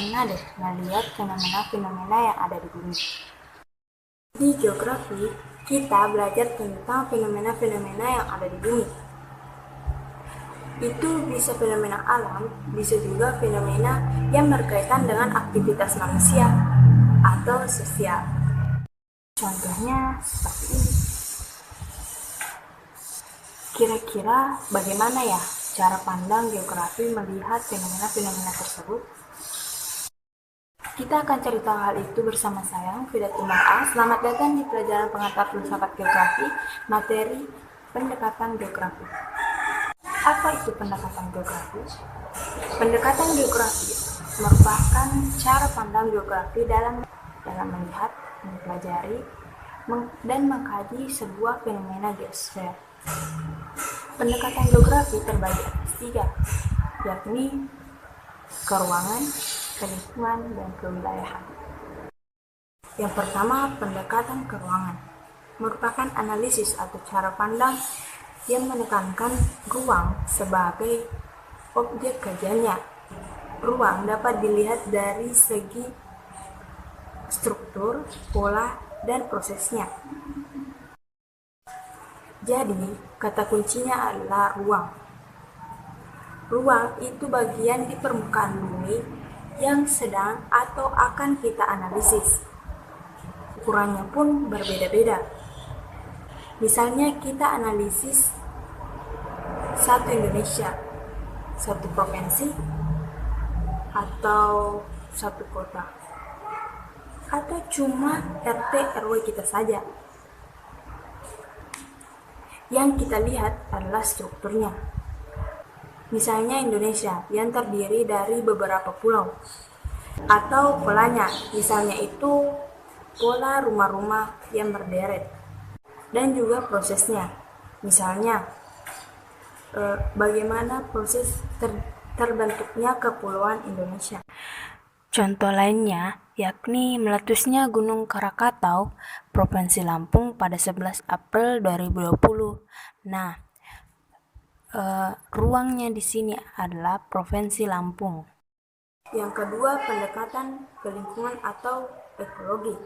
pernah deh melihat fenomena-fenomena yang ada di bumi. Di geografi, kita belajar tentang fenomena-fenomena yang ada di bumi. Itu bisa fenomena alam, bisa juga fenomena yang berkaitan dengan aktivitas manusia atau sosial. Contohnya seperti ini. Kira-kira bagaimana ya cara pandang geografi melihat fenomena-fenomena tersebut? Kita akan cari tahu hal itu bersama saya, Fidat Umar A. Selamat datang di pelajaran pengantar filsafat geografi, materi pendekatan geografi. Apa itu pendekatan geografi? Pendekatan geografi merupakan cara pandang geografi dalam melihat, mempelajari, dan mengkaji sebuah fenomena geosfer. Pendekatan geografi terbagi atas 3, yakni keruangan, kelingkungan, dan kewilayahan. Yang pertama, pendekatan keruangan merupakan analisis atau cara pandang yang menekankan ruang sebagai objek kajiannya. Ruang dapat dilihat dari segi struktur, pola, dan prosesnya. Jadi, kata kuncinya adalah ruang. Ruang itu bagian di permukaan bumi yang sedang atau akan kita analisis. Ukurannya pun berbeda-beda. Misalnya kita analisis satu Indonesia, satu provinsi, atau satu kota, atau cuma RT RW kita saja. Yang kita lihat adalah strukturnya. Misalnya Indonesia yang terdiri dari beberapa pulau, atau polanya, misalnya itu pola rumah-rumah yang berderet, dan juga prosesnya, misalnya bagaimana proses terbentuknya kepulauan Indonesia. Contoh lainnya yakni meletusnya Gunung Krakatau, Provinsi Lampung pada 11 April 2020. Nah, ruangnya di sini adalah Provinsi Lampung. Yang kedua, pendekatan ke lingkungan atau ekologi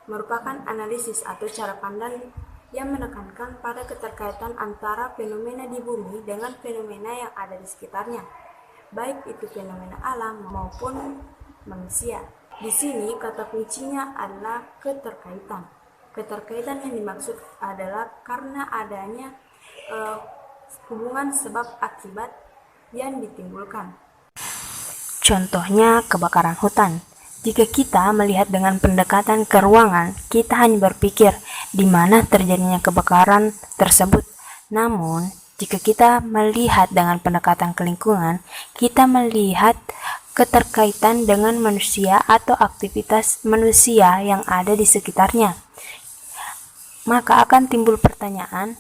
merupakan analisis atau cara pandang yang menekankan pada keterkaitan antara fenomena di bumi dengan fenomena yang ada di sekitarnya, baik itu fenomena alam maupun manusia. Di sini kata kuncinya adalah keterkaitan. Keterkaitan yang dimaksud adalah karena adanya hubungan sebab akibat yang ditimbulkan. Contohnya kebakaran hutan. Jika kita melihat dengan pendekatan ke ruangan, kita hanya berpikir di mana terjadinya kebakaran tersebut. Namun, jika kita melihat dengan pendekatan ke lingkungan, kita melihat keterkaitan dengan manusia atau aktivitas manusia yang ada di sekitarnya. Maka akan timbul pertanyaan,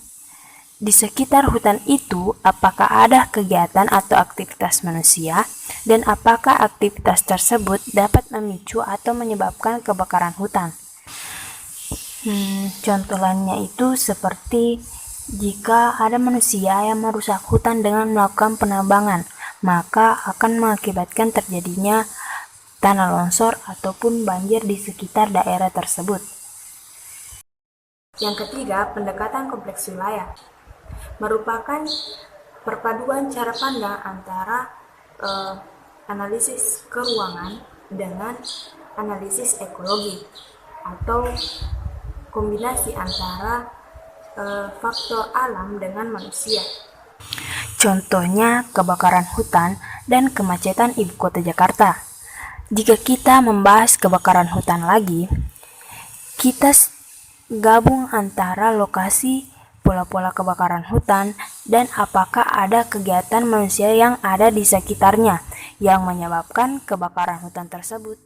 di sekitar hutan itu apakah ada kegiatan atau aktivitas manusia, dan apakah aktivitas tersebut dapat memicu atau menyebabkan kebakaran hutan? Contoh lainnya itu seperti jika ada manusia yang merusak hutan dengan melakukan penambangan, maka akan mengakibatkan terjadinya tanah longsor ataupun banjir di sekitar daerah tersebut. Yang ketiga, pendekatan kompleks wilayah merupakan perpaduan cara pandang antara analisis keruangan dengan analisis ekologi, atau kombinasi antara faktor alam dengan manusia. Contohnya kebakaran hutan dan kemacetan ibu kota Jakarta. Jika kita membahas kebakaran hutan lagi, kita gabung antara lokasi pola-pola kebakaran hutan dan apakah ada kegiatan manusia yang ada di sekitarnya yang menyebabkan kebakaran hutan tersebut.